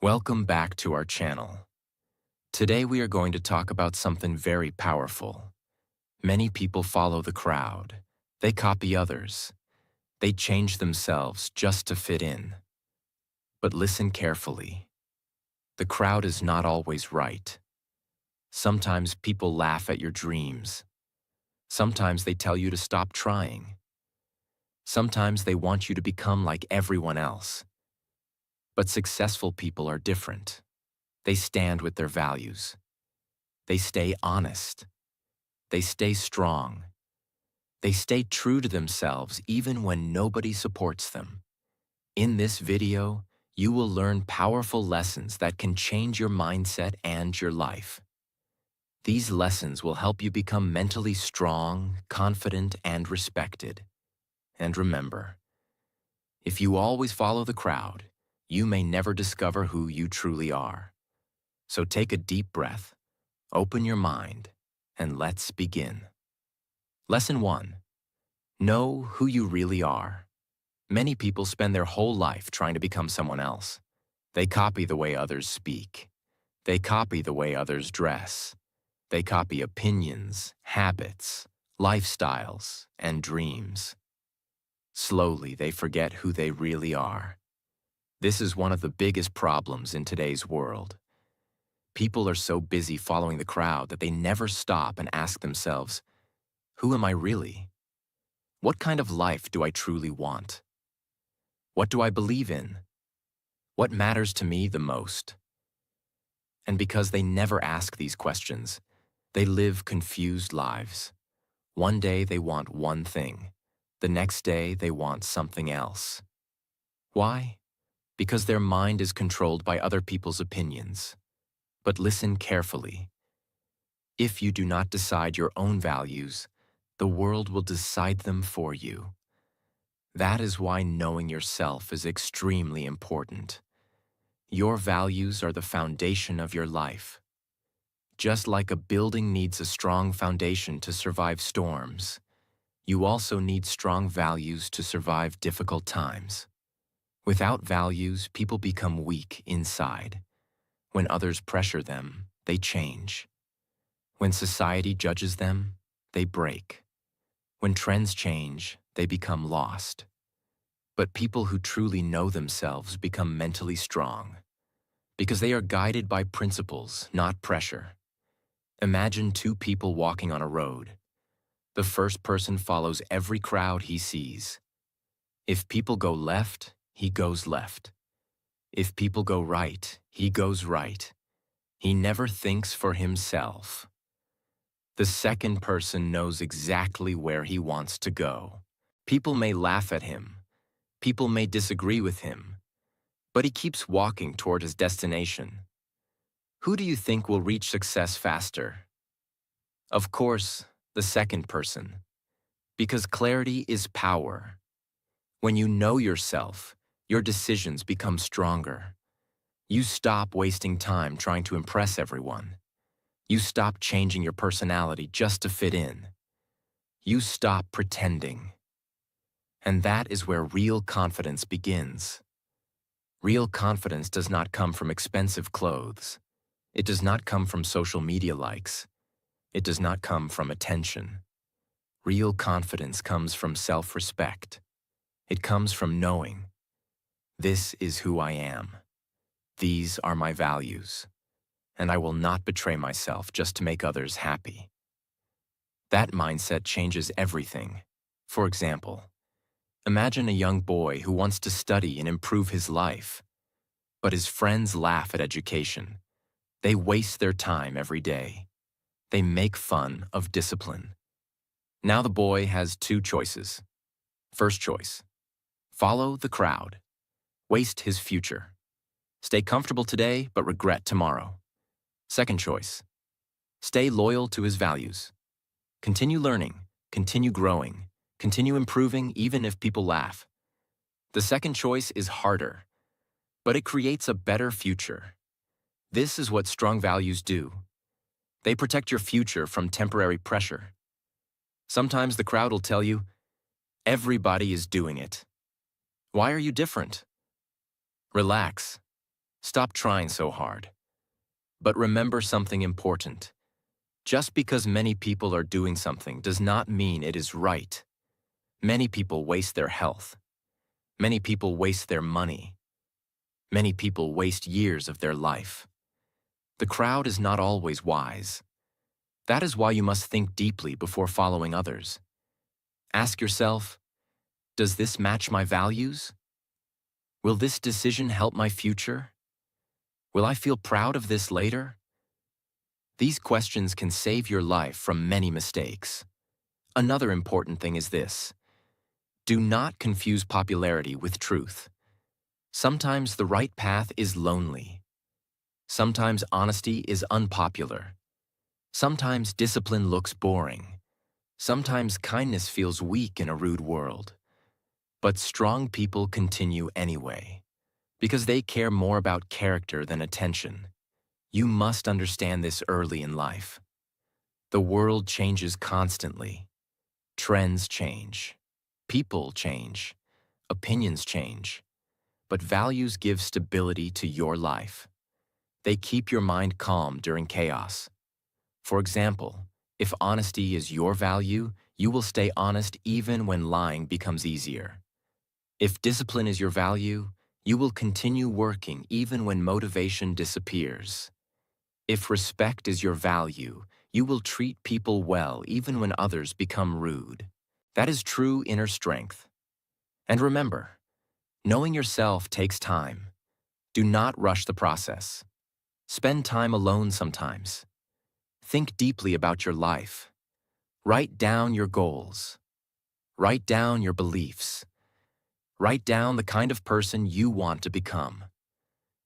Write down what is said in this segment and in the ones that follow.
Welcome back to our channel. Today we are going to talk about something very powerful. Many people follow the crowd. They copy others. They change themselves just to fit in. But listen carefully. The crowd is not always right. Sometimes people laugh at your dreams. Sometimes they tell you to stop trying. Sometimes they want you to become like everyone else. But successful people are different. They stand with their values. They stay honest. They stay strong. They stay true to themselves even when nobody supports them. In this video, you will learn powerful lessons that can change your mindset and your life. These lessons will help you become mentally strong, confident, and respected. And remember, if you always follow the crowd, you may never discover who you truly are. So take a deep breath, open your mind, and let's begin. Lesson 1. Know who you really are. Many people spend their whole life trying to become someone else. They copy the way others speak. They copy the way others dress. They copy opinions, habits, lifestyles, and dreams. Slowly, they forget who they really are. This is one of the biggest problems in today's world. People are so busy following the crowd that they never stop and ask themselves, who am I really? What kind of life do I truly want? What do I believe in? What matters to me the most? And because they never ask these questions, they live confused lives. One day they want one thing. The next day they want something else. Why? Because their mind is controlled by other people's opinions. But listen carefully. If you do not decide your own values, the world will decide them for you. That is why knowing yourself is extremely important. Your values are the foundation of your life. Just like a building needs a strong foundation to survive storms, you also need strong values to survive difficult times. Without values, people become weak inside. When others pressure them, they change. When society judges them, they break. When trends change, they become lost. But people who truly know themselves become mentally strong, because they are guided by principles, not pressure. Imagine two people walking on a road. The first person follows every crowd he sees. If people go left, he goes left. If people go right, he goes right. He never thinks for himself. The second person knows exactly where he wants to go. People may laugh at him. People may disagree with him. But he keeps walking toward his destination. Who do you think will reach success faster? Of course, the second person. Because clarity is power. When you know yourself, your decisions become stronger. You stop wasting time trying to impress everyone. You stop changing your personality just to fit in. You stop pretending. And that is where real confidence begins. Real confidence does not come from expensive clothes. It does not come from social media likes. It does not come from attention. Real confidence comes from self-respect. It comes from knowing, this is who I am. These are my values. And I will not betray myself just to make others happy. That mindset changes everything. For example, imagine a young boy who wants to study and improve his life. But his friends laugh at education. They waste their time every day. They make fun of discipline. Now the boy has two choices. First choice, follow the crowd. Waste his future. Stay comfortable today but regret tomorrow. Second choice, stay loyal to his values. Continue learning, continue growing, continue improving even if people laugh. The second choice is harder, but it creates a better future. This is what strong values do. They protect your future from temporary pressure. Sometimes the crowd will tell you, everybody is doing it. Why are you different? Relax. Stop trying so hard. But remember something important. Just because many people are doing something does not mean it is right. Many people waste their health. Many people waste their money. Many people waste years of their life. The crowd is not always wise. That is why you must think deeply before following others. Ask yourself, does this match my values? Will this decision help my future? Will I feel proud of this later? These questions can save your life from many mistakes. Another important thing is this. Do not confuse popularity with truth. Sometimes the right path is lonely. Sometimes honesty is unpopular. Sometimes discipline looks boring. Sometimes kindness feels weak in a rude world. But strong people continue anyway, because they care more about character than attention. You must understand this early in life. The world changes constantly. Trends change. People change. Opinions change. But values give stability to your life. They keep your mind calm during chaos. For example, if honesty is your value, you will stay honest even when lying becomes easier. If discipline is your value, you will continue working even when motivation disappears. If respect is your value, you will treat people well even when others become rude. That is true inner strength. And remember, knowing yourself takes time. Do not rush the process. Spend time alone sometimes. Think deeply about your life. Write down your goals. Write down your beliefs. Write down the kind of person you want to become.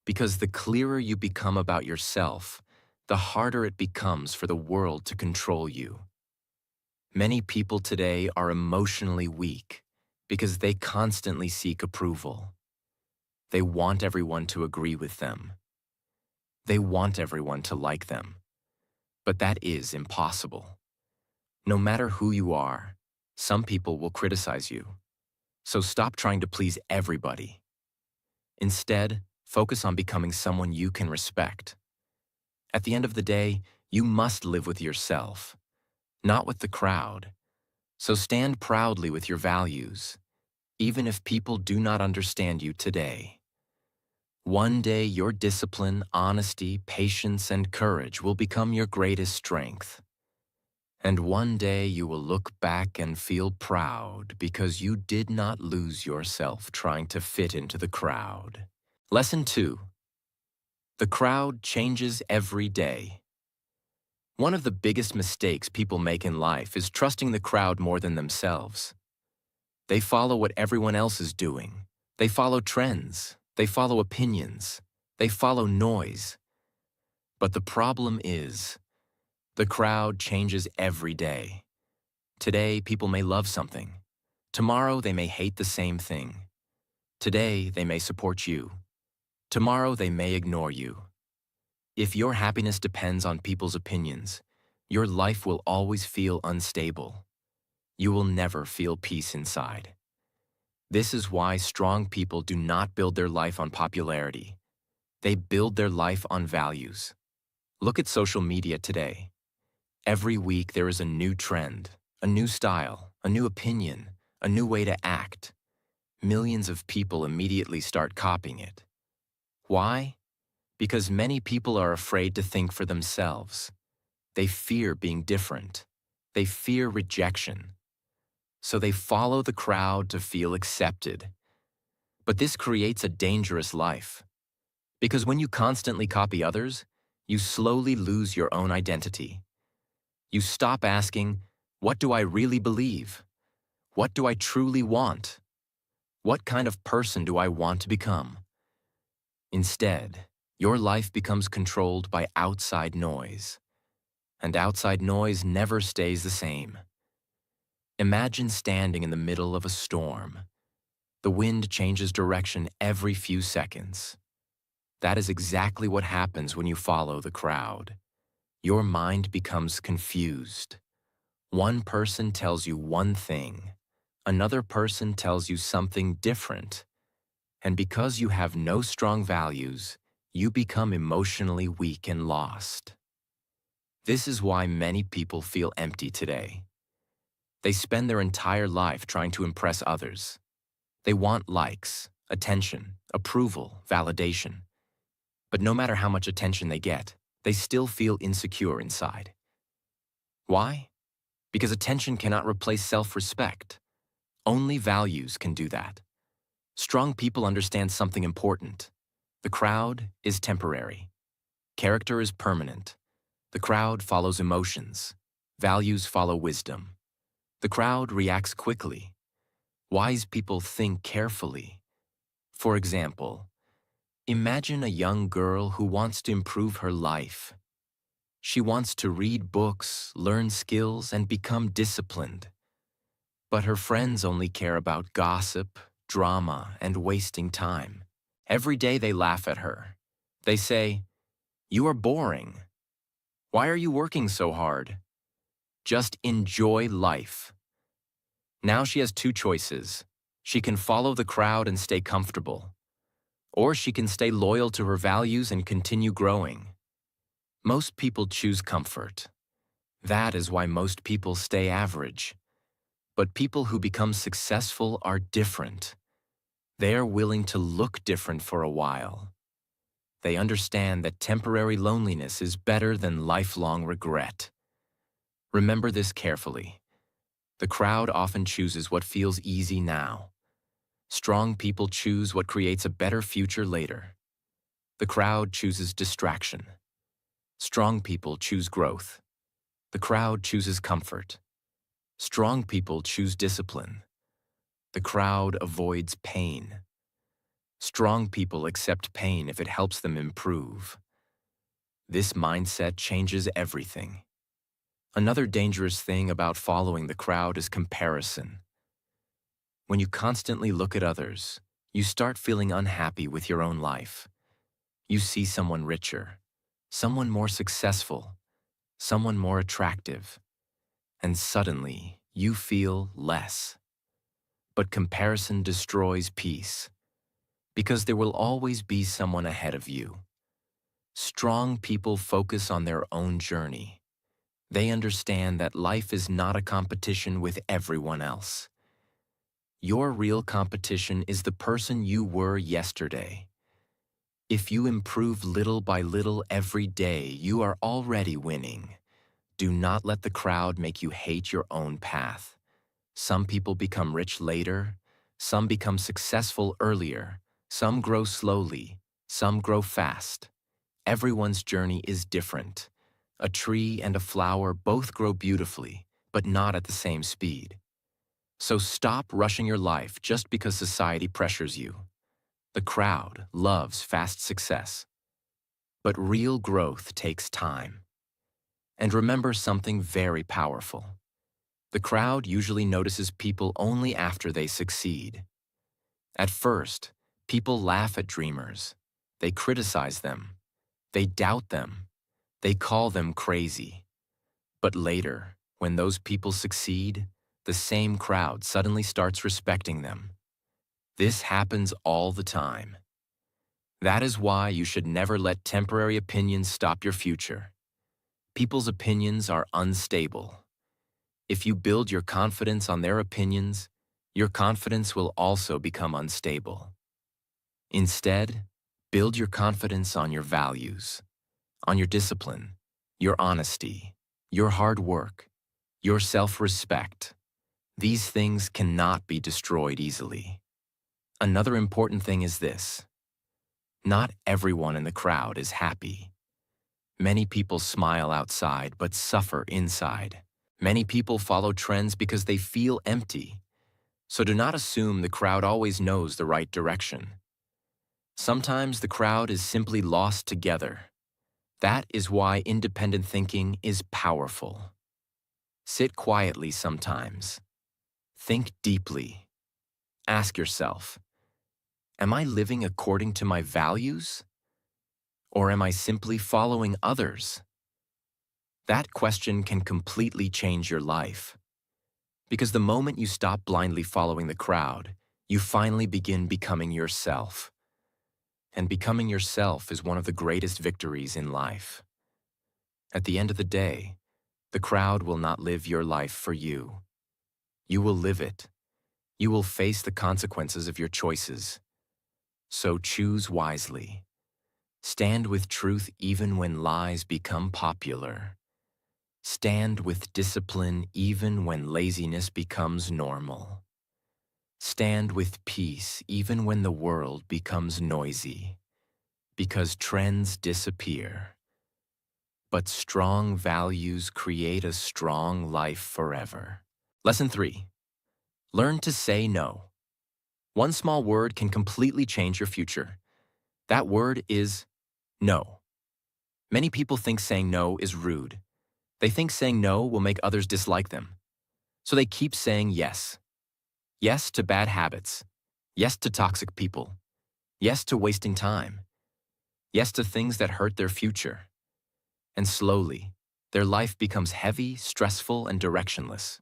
Because the clearer you become about yourself, the harder it becomes for the world to control you. Many people today are emotionally weak because they constantly seek approval. They want everyone to agree with them. They want everyone to like them. But that is impossible. No matter who you are, some people will criticize you. So stop trying to please everybody. Instead, focus on becoming someone you can respect. At the end of the day, you must live with yourself, not with the crowd. So stand proudly with your values, even if people do not understand you today. One day, your discipline, honesty, patience, and courage will become your greatest strength. And one day you will look back and feel proud because you did not lose yourself trying to fit into the crowd. Lesson 2. The crowd changes every day. One of the biggest mistakes people make in life is trusting the crowd more than themselves. They follow what everyone else is doing. They follow trends. They follow opinions. They follow noise. But the problem is, the crowd changes every day. Today, people may love something. Tomorrow, they may hate the same thing. Today, they may support you. Tomorrow, they may ignore you. If your happiness depends on people's opinions, your life will always feel unstable. You will never feel peace inside. This is why strong people do not build their life on popularity. They build their life on values. Look at social media today. Every week there is a new trend, a new style, a new opinion, a new way to act. Millions of people immediately start copying it. Why? Because many people are afraid to think for themselves. They fear being different. They fear rejection. So they follow the crowd to feel accepted. But this creates a dangerous life. Because when you constantly copy others, you slowly lose your own identity. You stop asking, what do I really believe? What do I truly want? What kind of person do I want to become? Instead, your life becomes controlled by outside noise. And outside noise never stays the same. Imagine standing in the middle of a storm. The wind changes direction every few seconds. That is exactly what happens when you follow the crowd. Your mind becomes confused. One person tells you one thing. Another person tells you something different. And because you have no strong values, you become emotionally weak and lost. This is why many people feel empty today. They spend their entire life trying to impress others. They want likes, attention, approval, validation. But no matter how much attention they get, they still feel insecure inside. Why? Because attention cannot replace self-respect. Only values can do that. Strong people understand something important. The crowd is temporary. Character is permanent. The crowd follows emotions. Values follow wisdom. The crowd reacts quickly. Wise people think carefully. For example, imagine a young girl who wants to improve her life. She wants to read books, learn skills, and become disciplined. But her friends only care about gossip, drama, and wasting time. Every day they laugh at her. They say, "You are boring. Why are you working so hard? Just enjoy life." Now she has two choices. She can follow the crowd and stay comfortable, or she can stay loyal to her values and continue growing. Most people choose comfort. That is why most people stay average. But people who become successful are different. They are willing to look different for a while. They understand that temporary loneliness is better than lifelong regret. Remember this carefully. The crowd often chooses what feels easy now. Strong people choose what creates a better future later. The crowd chooses distraction. Strong people choose growth. The crowd chooses comfort. Strong people choose discipline. The crowd avoids pain. Strong people accept pain if it helps them improve. This mindset changes everything. Another dangerous thing about following the crowd is comparison. When you constantly look at others, you start feeling unhappy with your own life. You see someone richer, someone more successful, someone more attractive, and suddenly you feel less. But comparison destroys peace, because there will always be someone ahead of you. Strong people focus on their own journey. They understand that life is not a competition with everyone else. Your real competition is the person you were yesterday. If you improve little by little every day, you are already winning. Do not let the crowd make you hate your own path. Some people become rich later, some become successful earlier, some grow slowly, some grow fast. Everyone's journey is different. A tree and a flower both grow beautifully, but not at the same speed. So stop rushing your life just because society pressures you. The crowd loves fast success. But real growth takes time. And remember something very powerful. The crowd usually notices people only after they succeed. At first, people laugh at dreamers. They criticize them. They doubt them. They call them crazy. But later, when those people succeed, the same crowd suddenly starts respecting them. This happens all the time. That is why you should never let temporary opinions stop your future. People's opinions are unstable. If you build your confidence on their opinions, your confidence will also become unstable. Instead, build your confidence on your values, on your discipline, your honesty, your hard work, your self-respect. These things cannot be destroyed easily. Another important thing is this. Not everyone in the crowd is happy. Many people smile outside but suffer inside. Many people follow trends because they feel empty. So do not assume the crowd always knows the right direction. Sometimes the crowd is simply lost together. That is why independent thinking is powerful. Sit quietly sometimes. Think deeply. Ask yourself, am I living according to my values? Or am I simply following others? That question can completely change your life. Because the moment you stop blindly following the crowd, you finally begin becoming yourself. And becoming yourself is one of the greatest victories in life. At the end of the day, the crowd will not live your life for you. You will live it. You will face the consequences of your choices. So choose wisely. Stand with truth even when lies become popular. Stand with discipline even when laziness becomes normal. Stand with peace even when the world becomes noisy. Because trends disappear. But strong values create a strong life forever. Lesson 3. Learn to say no. One small word can completely change your future. That word is no. Many people think saying no is rude. They think saying no will make others dislike them. So they keep saying yes. Yes to bad habits. Yes to toxic people. Yes to wasting time. Yes to things that hurt their future. And slowly, their life becomes heavy, stressful, and directionless.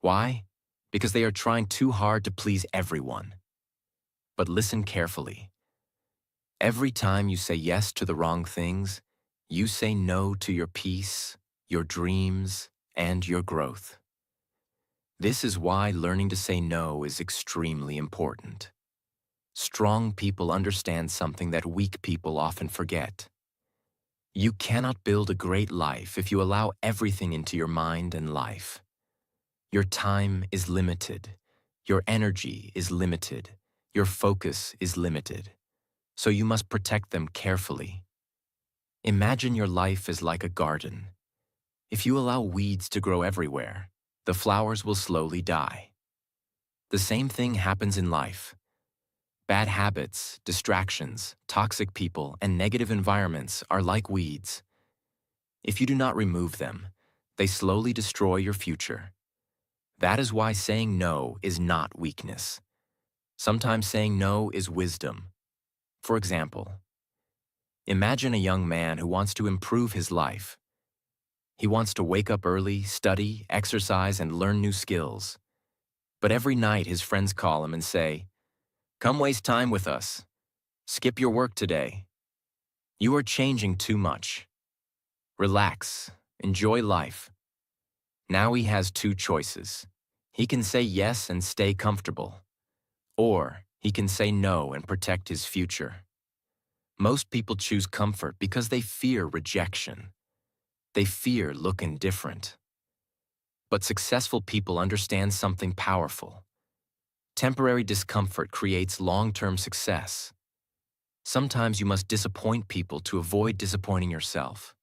Why? Because they are trying too hard to please everyone. But listen carefully. Every time you say yes to the wrong things, you say no to your peace, your dreams, and your growth. This is why learning to say no is extremely important. Strong people understand something that weak people often forget. You cannot build a great life if you allow everything into your mind and life. Your time is limited. Your energy is limited. Your focus is limited. So you must protect them carefully. Imagine your life is like a garden. If you allow weeds to grow everywhere, the flowers will slowly die. The same thing happens in life. Bad habits, distractions, toxic people, and negative environments are like weeds. If you do not remove them, they slowly destroy your future. That is why saying no is not weakness. Sometimes saying no is wisdom. For example, imagine a young man who wants to improve his life. He wants to wake up early, study, exercise, and learn new skills. But every night his friends call him and say, "Come waste time with us. Skip your work today. You are changing too much. Relax. Enjoy life." Now he has two choices. He can say yes and stay comfortable, or he can say no and protect his future. Most people choose comfort because they fear rejection. They fear looking different. But successful people understand something powerful. Temporary discomfort creates long-term success. Sometimes you must disappoint people to avoid disappointing yourself.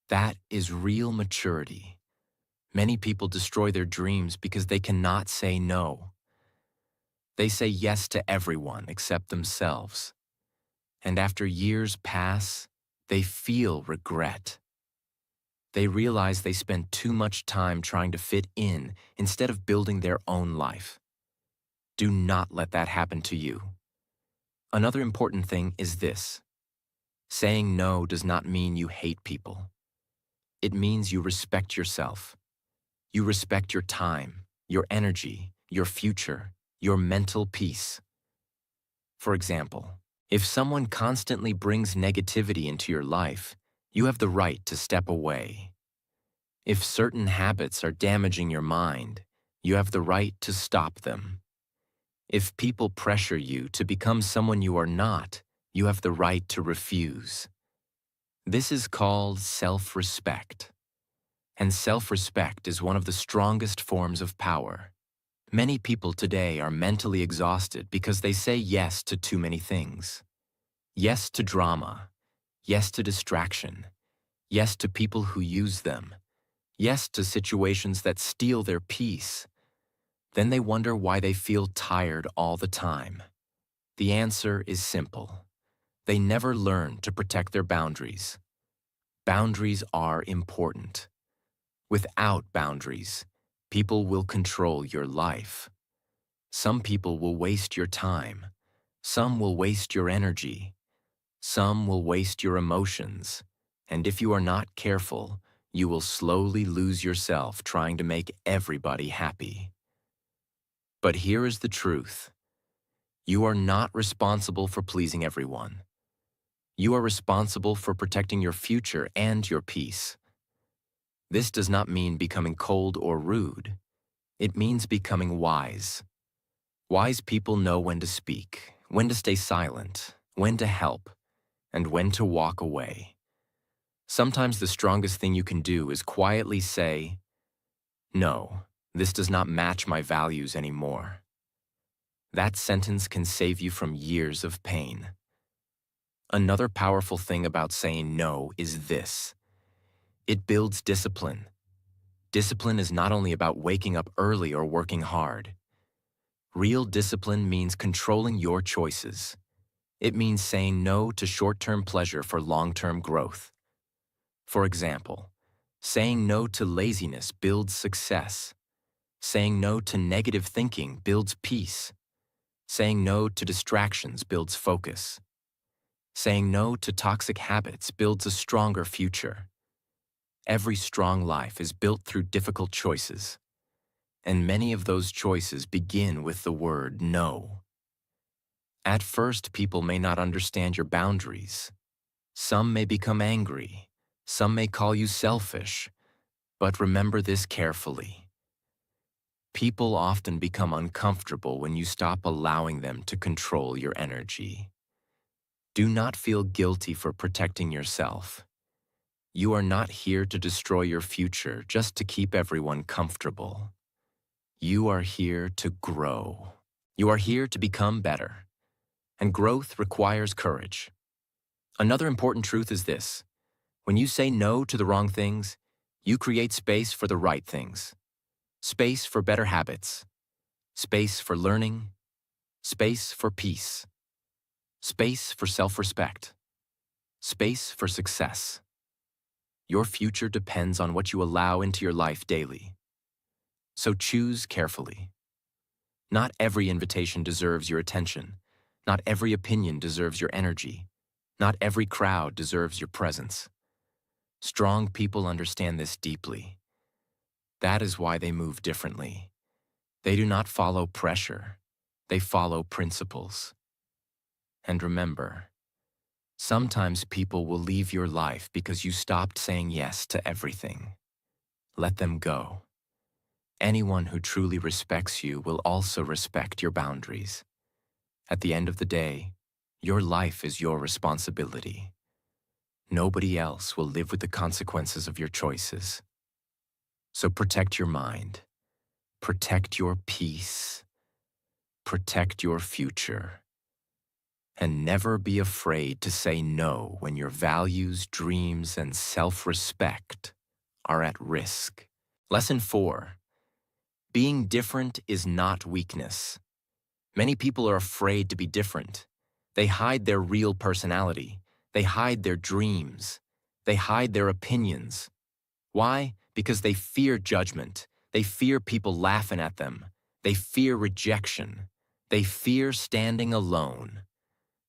That is real maturity. Many people destroy their dreams because they cannot say no. They say yes to everyone except themselves. And after years pass, they feel regret. They realize they spent too much time trying to fit in instead of building their own life. Do not let that happen to you. Another important thing is this. Saying no does not mean you hate people. It means you respect yourself. You respect your time, your energy, your future, your mental peace. For example, if someone constantly brings negativity into your life, you have the right to step away. If certain habits are damaging your mind, you have the right to stop them. If people pressure you to become someone you are not, you have the right to refuse. This is called self-respect. And self-respect is one of the strongest forms of power. Many people today are mentally exhausted because they say yes to too many things. Yes to drama. Yes to distraction. Yes to people who use them. Yes to situations that steal their peace. Then they wonder why they feel tired all the time. The answer is simple. They never learn to protect their boundaries. Boundaries are important. Without boundaries, people will control your life. Some people will waste your time. Some will waste your energy. Some will waste your emotions. And if you are not careful, you will slowly lose yourself trying to make everybody happy. But here is the truth. You are not responsible for pleasing everyone. You are responsible for protecting your future and your peace. This does not mean becoming cold or rude. It means becoming wise. Wise people know when to speak, when to stay silent, when to help, and when to walk away. Sometimes the strongest thing you can do is quietly say, "No, this does not match my values anymore." That sentence can save you from years of pain. Another powerful thing about saying no is this: it builds discipline. Discipline is not only about waking up early or working hard. Real discipline means controlling your choices. It means saying no to short-term pleasure for long-term growth. For example, saying no to laziness builds success. Saying no to negative thinking builds peace. Saying no to distractions builds focus. Saying no to toxic habits builds a stronger future. Every strong life is built through difficult choices, and many of those choices begin with the word no. At first, people may not understand your boundaries. Some may become angry. Some may call you selfish. But remember this carefully. People often become uncomfortable when you stop allowing them to control your energy. Do not feel guilty for protecting yourself. You are not here to destroy your future just to keep everyone comfortable. You are here to grow. You are here to become better. And growth requires courage. Another important truth is this: when you say no to the wrong things, you create space for the right things. Space for better habits. Space for learning. Space for peace. Space for self-respect. Space for success. Your future depends on what you allow into your life daily. So choose carefully. Not every invitation deserves your attention. Not every opinion deserves your energy. Not every crowd deserves your presence. Strong people understand this deeply. That is why they move differently. They do not follow pressure. They follow principles. And remember, sometimes people will leave your life because you stopped saying yes to everything. Let them go. Anyone who truly respects you will also respect your boundaries. At the end of the day, your life is your responsibility. Nobody else will live with the consequences of your choices. So protect your mind. Protect your peace. Protect your future. And never be afraid to say no when your values, dreams, and self-respect are at risk. Lesson 4. Being different is not weakness. Many people are afraid to be different. They hide their real personality. They hide their dreams. They hide their opinions. Why? Because they fear judgment. They fear people laughing at them. They fear rejection. They fear standing alone.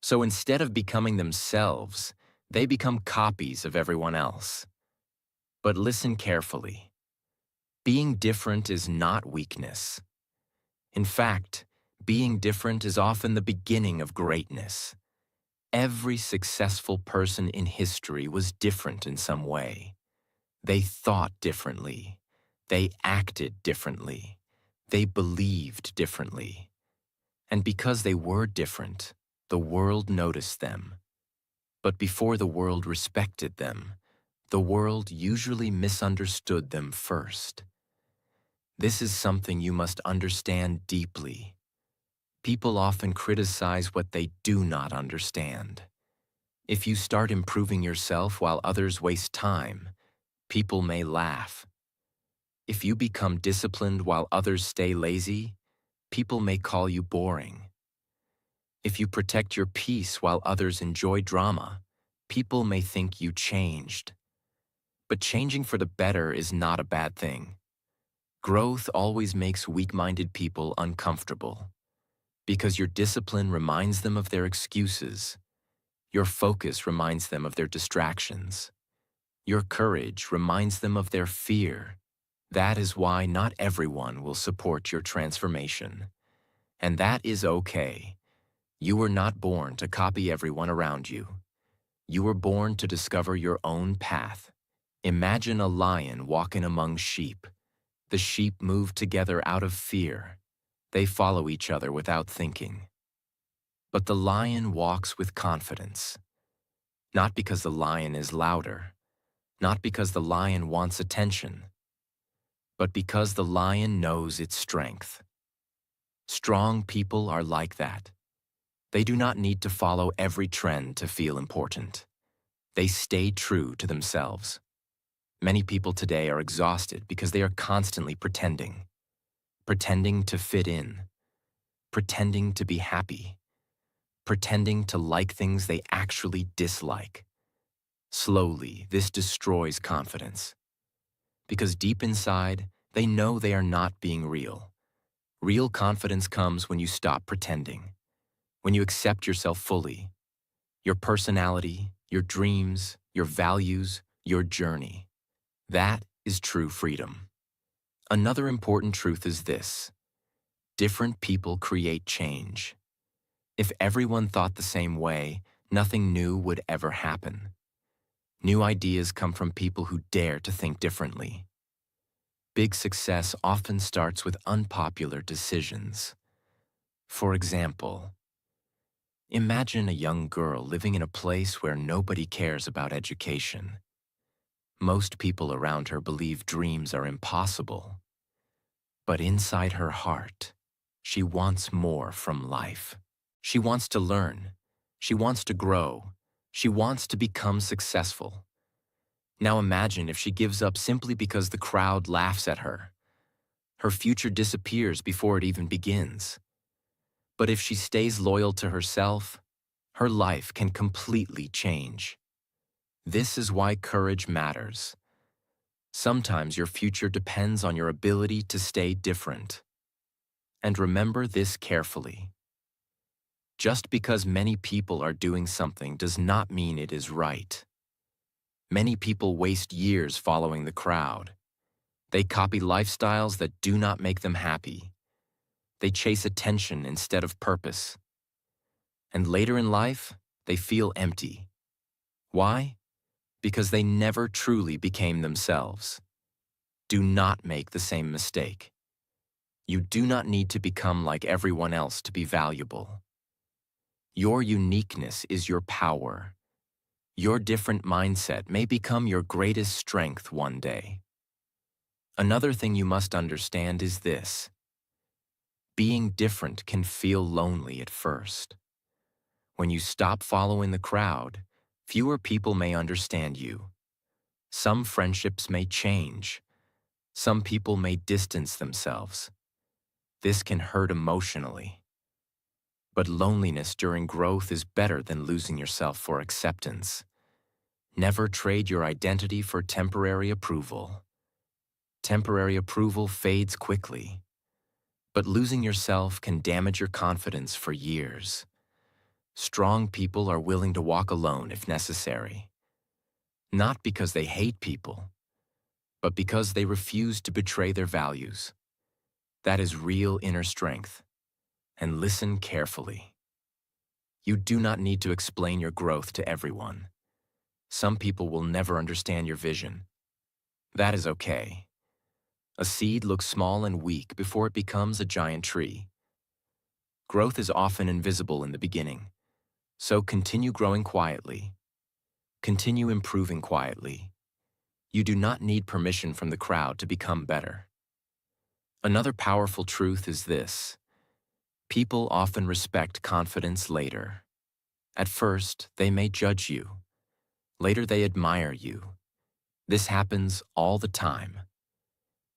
So instead of becoming themselves, they become copies of everyone else. But listen carefully. Being different is not weakness. In fact, being different is often the beginning of greatness. Every successful person in history was different in some way. They thought differently. They acted differently. They believed differently. And because they were different, the world noticed them. But before the world respected them, the world usually misunderstood them first. This is something you must understand deeply. People often criticize what they do not understand. If you start improving yourself while others waste time, people may laugh. If you become disciplined while others stay lazy, people may call you boring. If you protect your peace while others enjoy drama, people may think you changed. But changing for the better is not a bad thing. Growth always makes weak-minded people uncomfortable. Because your discipline reminds them of their excuses. Your focus reminds them of their distractions. Your courage reminds them of their fear. That is why not everyone will support your transformation. And that is okay. You were not born to copy everyone around you. You were born to discover your own path. Imagine a lion walking among sheep. The sheep move together out of fear. They follow each other without thinking. But the lion walks with confidence. Not because the lion is louder, not because the lion wants attention, but because the lion knows its strength. Strong people are like that. They do not need to follow every trend to feel important. They stay true to themselves. Many people today are exhausted because they are constantly pretending to fit in, pretending to be happy, pretending to like things they actually dislike. Slowly, this destroys confidence. Because deep inside, they know they are not being real. Real confidence comes when you stop pretending, when you accept yourself fully, your personality, your dreams, your values, your journey. That is true freedom. Another important truth is this: different people create change. If everyone thought the same way, nothing new would ever happen. New ideas come from people who dare to think differently. Big success often starts with unpopular decisions. For example, imagine a young girl living in a place where nobody cares about education. Most people around her believe dreams are impossible. But inside her heart, she wants more from life. She wants to learn. She wants to grow. She wants to become successful. Now imagine if she gives up simply because the crowd laughs at her. Her future disappears before it even begins. But if she stays loyal to herself, her life can completely change. This is why courage matters. Sometimes your future depends on your ability to stay different. And remember this carefully. Just because many people are doing something does not mean it is right. Many people waste years following the crowd. They copy lifestyles that do not make them happy. They chase attention instead of purpose. And later in life, they feel empty. Why? Because they never truly became themselves. Do not make the same mistake. You do not need to become like everyone else to be valuable. Your uniqueness is your power. Your different mindset may become your greatest strength one day. Another thing you must understand is this: being different can feel lonely at first. When you stop following the crowd, fewer people may understand you. Some friendships may change. Some people may distance themselves. This can hurt emotionally. But loneliness during growth is better than losing yourself for acceptance. Never trade your identity for temporary approval. Temporary approval fades quickly. But losing yourself can damage your confidence for years. Strong people are willing to walk alone if necessary. Not because they hate people, but because they refuse to betray their values. That is real inner strength. And listen carefully. You do not need to explain your growth to everyone. Some people will never understand your vision. That is okay. A seed looks small and weak before it becomes a giant tree. Growth is often invisible in the beginning, so continue growing quietly. Continue improving quietly. You do not need permission from the crowd to become better. Another powerful truth is this: people often respect confidence later. At first, they may judge you. Later, they admire you. This happens all the time.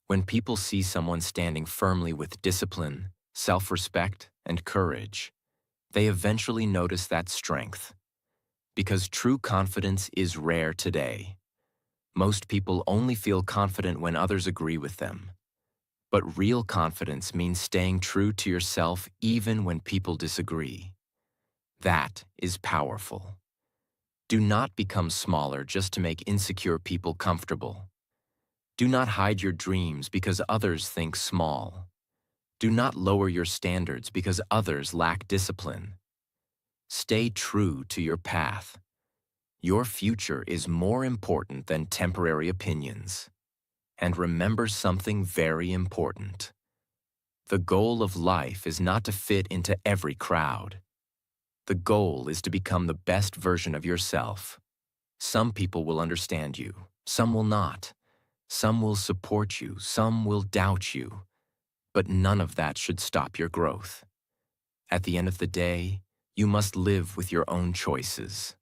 When people see someone standing firmly with discipline, self-respect, and courage, they eventually notice that strength. Because true confidence is rare today. Most people only feel confident when others agree with them. But real confidence means staying true to yourself even when people disagree. That is powerful. Do not become smaller just to make insecure people comfortable. Do not hide your dreams because others think small. Do not lower your standards because others lack discipline. Stay true to your path. Your future is more important than temporary opinions. And remember something very important. The goal of life is not to fit into every crowd. The goal is to become the best version of yourself. Some people will understand you, some will not. Some will support you, some will doubt you. But none of that should stop your growth. At the end of the day, you must live with your own choices.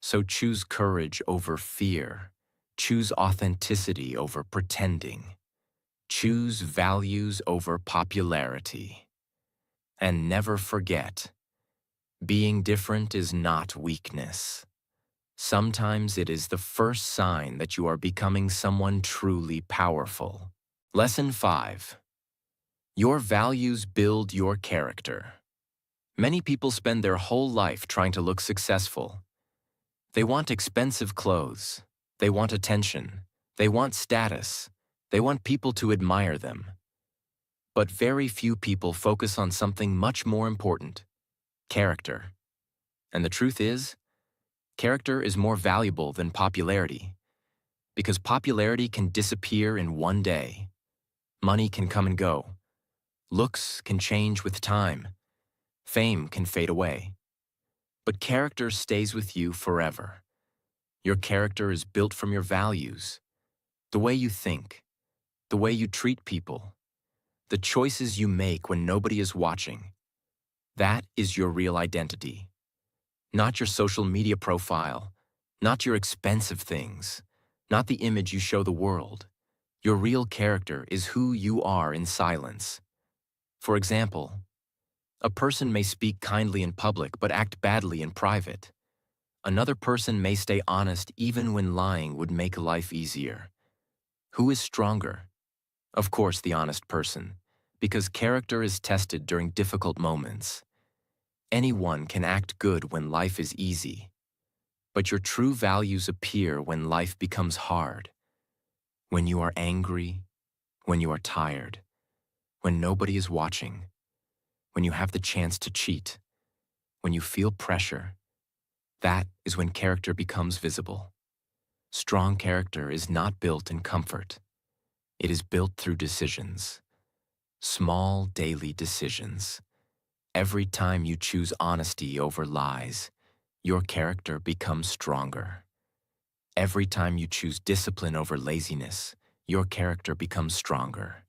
So choose courage over fear. Choose authenticity over pretending. Choose values over popularity. And never forget, being different is not weakness. Sometimes it is the first sign that you are becoming someone truly powerful. Lesson 5. Your values build your character. Many people spend their whole life trying to look successful. They want expensive clothes. They want attention. They want status. They want people to admire them. But very few people focus on something much more important: character. And the truth is, character is more valuable than popularity, because popularity can disappear in one day. Money can come and go. Looks can change with time. Fame can fade away. But character stays with you forever. Your character is built from your values, the way you think, the way you treat people, the choices you make when nobody is watching. That is your real identity. Not your social media profile, not your expensive things, not the image you show the world. Your real character is who you are in silence. For example, a person may speak kindly in public but act badly in private. Another person may stay honest even when lying would make life easier. Who is stronger? Of course, the honest person, because character is tested during difficult moments. Anyone can act good when life is easy, but your true values appear when life becomes hard. When you are angry, when you are tired, when nobody is watching, when you have the chance to cheat, when you feel pressure. That is when character becomes visible. Strong character is not built in comfort. It is built through decisions. Small daily decisions. Every time you choose honesty over lies, your character becomes stronger. Every time you choose discipline over laziness, your character becomes stronger.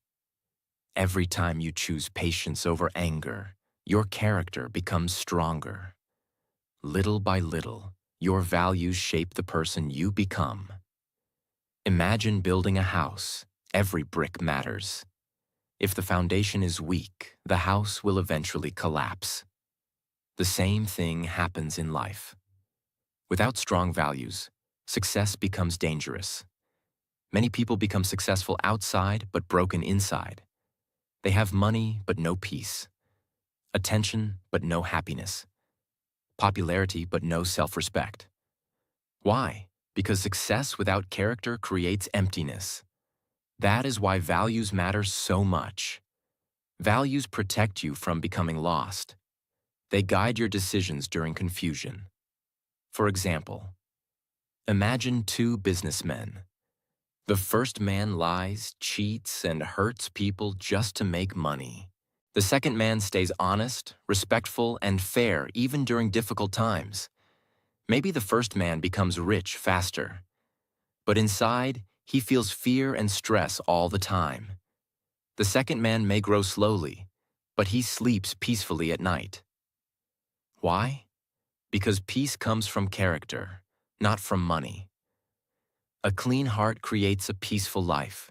Every time you choose patience over anger, your character becomes stronger. Little by little, your values shape the person you become. Imagine building a house. Every brick matters. If the foundation is weak, the house will eventually collapse. The same thing happens in life. Without strong values, success becomes dangerous. Many people become successful outside but broken inside. They have money but no peace, attention but no happiness, popularity but no self-respect. Why? Because success without character creates emptiness. That is why values matter so much. Values protect you from becoming lost. They guide your decisions during confusion. For example, imagine two businessmen. The first man lies, cheats, and hurts people just to make money. The second man stays honest, respectful, and fair even during difficult times. Maybe the first man becomes rich faster, but inside, he feels fear and stress all the time. The second man may grow slowly, but he sleeps peacefully at night. Why? Because peace comes from character, not from money. A clean heart creates a peaceful life.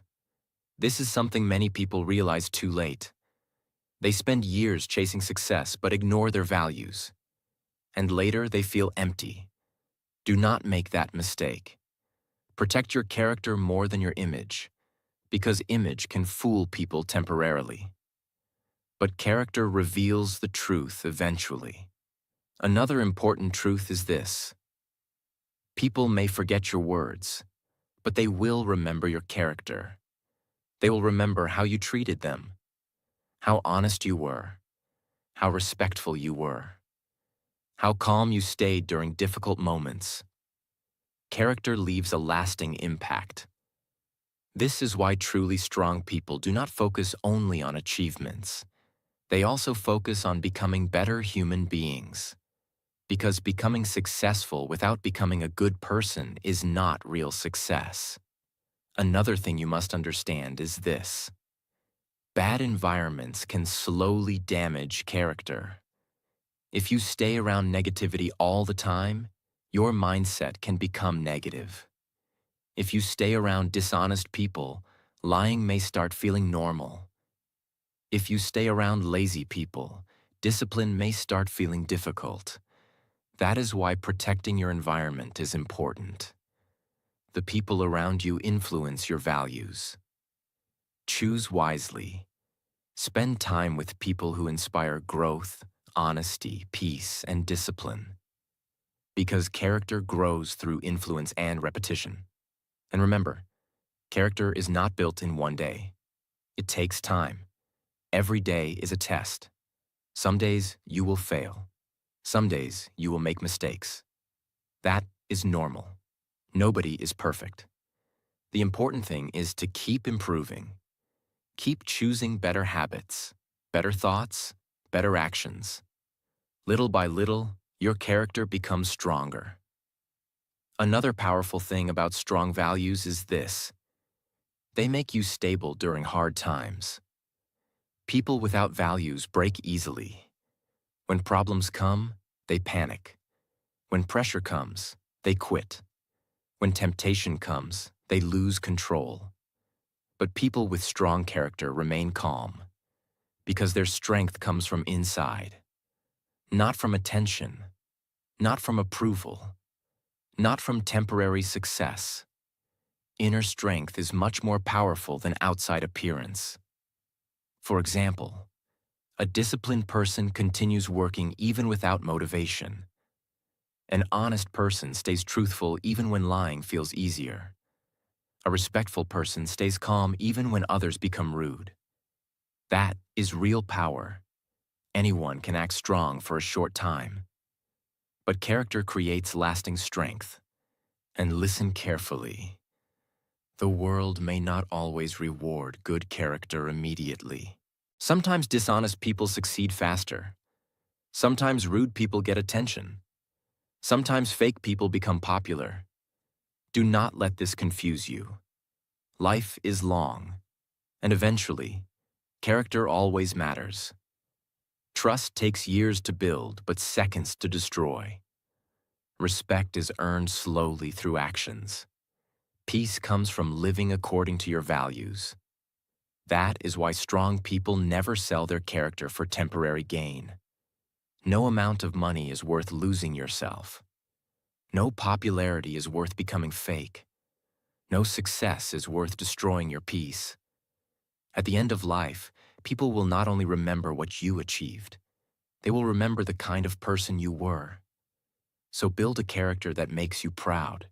This is something many people realize too late. They spend years chasing success but ignore their values. And later they feel empty. Do not make that mistake. Protect your character more than your image, because image can fool people temporarily. But character reveals the truth eventually. Another important truth is this: people may forget your words, but they will remember your character. They will remember how you treated them, how honest you were, how respectful you were. how calm you stayed during difficult moments. Character leaves a lasting impact. This is why truly strong people do not focus only on achievements. They also focus on becoming better human beings. Because becoming successful without becoming a good person is not real success. Another thing you must understand is this: bad environments can slowly damage character. If you stay around negativity all the time, your mindset can become negative. If you stay around dishonest people, lying may start feeling normal. If you stay around lazy people, discipline may start feeling difficult. That is why protecting your environment is important. The people around you influence your values. Choose wisely. Spend time with people who inspire growth, honesty, peace, and discipline. Because character grows through influence and repetition. And remember, character is not built in one day. It takes time. Every day is a test. Some days you will fail. Some days you will make mistakes. That is normal. Nobody is perfect. The important thing is to keep improving. Keep choosing better habits, better thoughts, better actions. Little by little, your character becomes stronger. Another powerful thing about strong values is this: they make you stable during hard times. People without values break easily. When problems come, they panic. When pressure comes, they quit. When temptation comes, they lose control. But people with strong character remain calm, because their strength comes from inside, not from attention, not from approval, not from temporary success. Inner strength is much more powerful than outside appearance. For example, a disciplined person continues working even without motivation. An honest person stays truthful even when lying feels easier. A respectful person stays calm even when others become rude. That is real power. Anyone can act strong for a short time. But character creates lasting strength. And listen carefully. The world may not always reward good character immediately. Sometimes dishonest people succeed faster. Sometimes rude people get attention. Sometimes fake people become popular. Do not let this confuse you. Life is long, and eventually, character always matters. Trust takes years to build, but seconds to destroy. Respect is earned slowly through actions. Peace comes from living according to your values. That is why strong people never sell their character for temporary gain. No amount of money is worth losing yourself. No popularity is worth becoming fake. No success is worth destroying your peace. At the end of life, people will not only remember what you achieved, they will remember the kind of person you were. So build a character that makes you proud.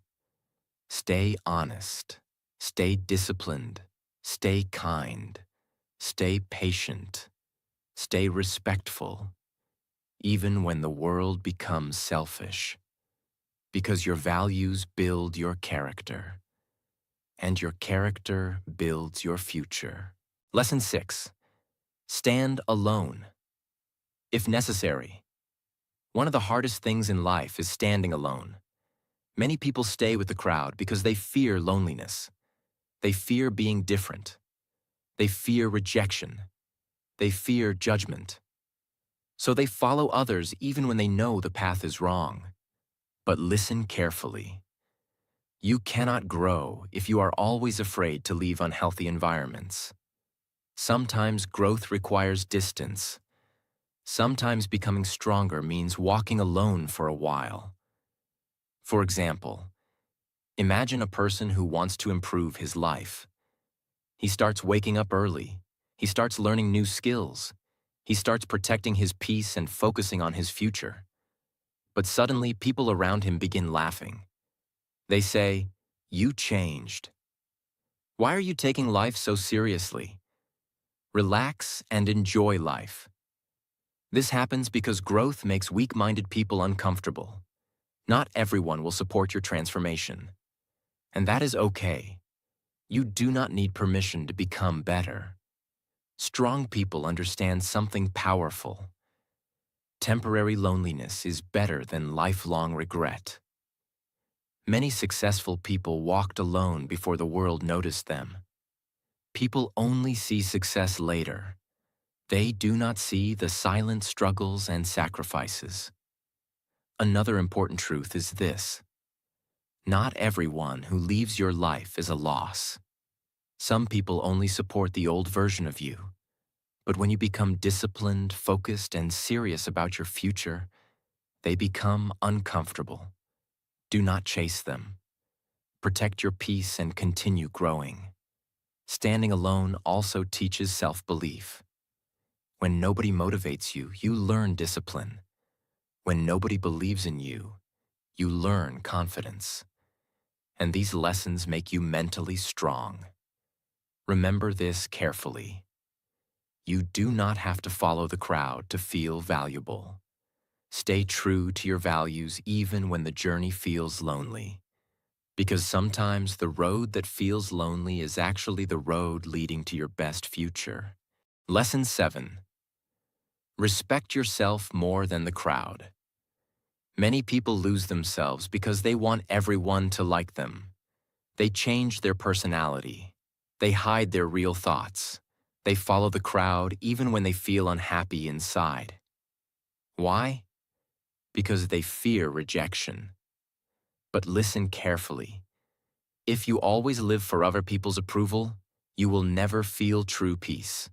Stay honest. Stay disciplined. Stay kind. Stay patient. Stay respectful. Even when the world becomes selfish. Because your values build your character. And your character builds your future. Lesson 6. Stand alone. If necessary. One of the hardest things in life is standing alone. Many people stay with the crowd because they fear loneliness. They fear being different. They fear rejection. They fear judgment. So they follow others even when they know the path is wrong. But listen carefully. You cannot grow if you are always afraid to leave unhealthy environments. Sometimes growth requires distance. Sometimes becoming stronger means walking alone for a while. For example, imagine a person who wants to improve his life. He starts waking up early. He starts learning new skills. He starts protecting his peace and focusing on his future. But suddenly, people around him begin laughing. They say, "You changed. Why are you taking life so seriously? Relax and enjoy life." This happens because growth makes weak-minded people uncomfortable. Not everyone will support your transformation. And that is okay. You do not need permission to become better. Strong people understand something powerful. Temporary loneliness is better than lifelong regret. Many successful people walked alone before the world noticed them. People only see success later. They do not see the silent struggles and sacrifices. Another important truth is this: not everyone who leaves your life is a loss. Some people only support the old version of you. But when you become disciplined, focused, and serious about your future, they become uncomfortable. Do not chase them. Protect your peace and continue growing. Standing alone also teaches self-belief. When nobody motivates you, you learn discipline. When nobody believes in you, you learn confidence. And these lessons make you mentally strong. Remember this carefully. You do not have to follow the crowd to feel valuable. Stay true to your values even when the journey feels lonely. Because sometimes the road that feels lonely is actually the road leading to your best future. Lesson 7. Respect yourself more than the crowd. Many people lose themselves because they want everyone to like them. They change their personality. They hide their real thoughts. They follow the crowd even when they feel unhappy inside. Why? Because they fear rejection. But listen carefully. If you always live for other people's approval, you will never feel true peace.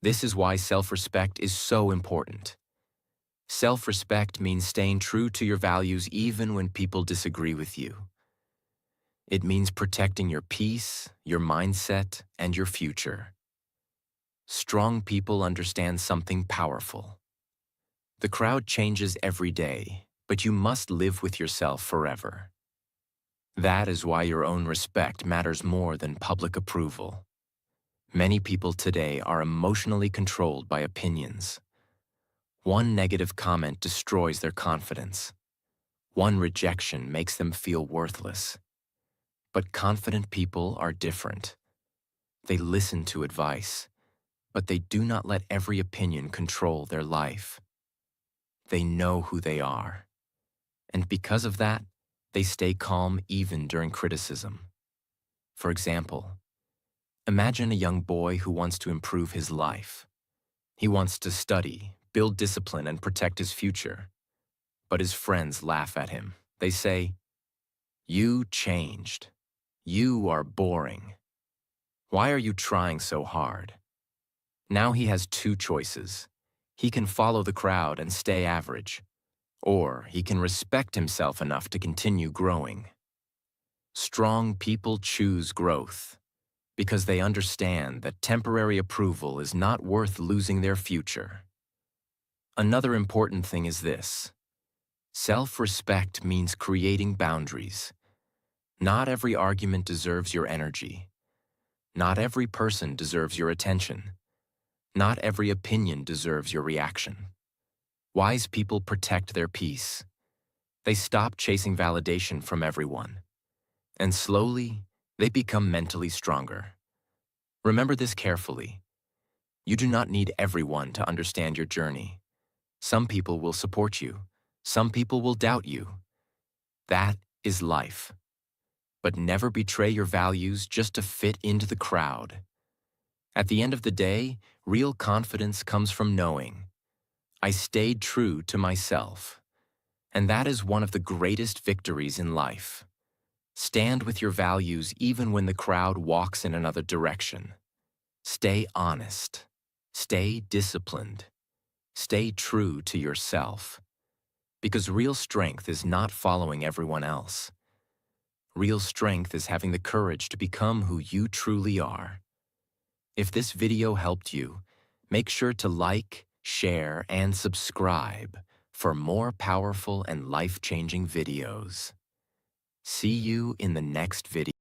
This is why self-respect is so important. Self-respect means staying true to your values even when people disagree with you. It means protecting your peace, your mindset, and your future. Strong people understand something powerful. The crowd changes every day, but you must live with yourself forever. That is why your own respect matters more than public approval. Many people today are emotionally controlled by opinions. One negative comment destroys their confidence. One rejection makes them feel worthless. But confident people are different. They listen to advice, but they do not let every opinion control their life. They know who they are. And because of that, they stay calm even during criticism. For example, imagine a young boy who wants to improve his life. He wants to study, build discipline, and protect his future. But his friends laugh at him. They say, "You changed. You are boring. Why are you trying so hard?" Now he has two choices. He can follow the crowd and stay average, or he can respect himself enough to continue growing. Strong people choose growth because they understand that temporary approval is not worth losing their future. Another important thing is this: self-respect means creating boundaries. Not every argument deserves your energy. Not every person deserves your attention. Not every opinion deserves your reaction. Wise people protect their peace. They stop chasing validation from everyone. And slowly, they become mentally stronger. Remember this carefully. You do not need everyone to understand your journey. Some people will support you. Some people will doubt you. That is life. But never betray your values just to fit into the crowd. At the end of the day, real confidence comes from knowing, I stayed true to myself. And that is one of the greatest victories in life. Stand with your values even when the crowd walks in another direction. Stay honest. Stay disciplined. Stay true to yourself. Because real strength is not following everyone else. Real strength is having the courage to become who you truly are. If this video helped you, make sure to like, share, and subscribe for more powerful and life-changing videos. See you in the next video.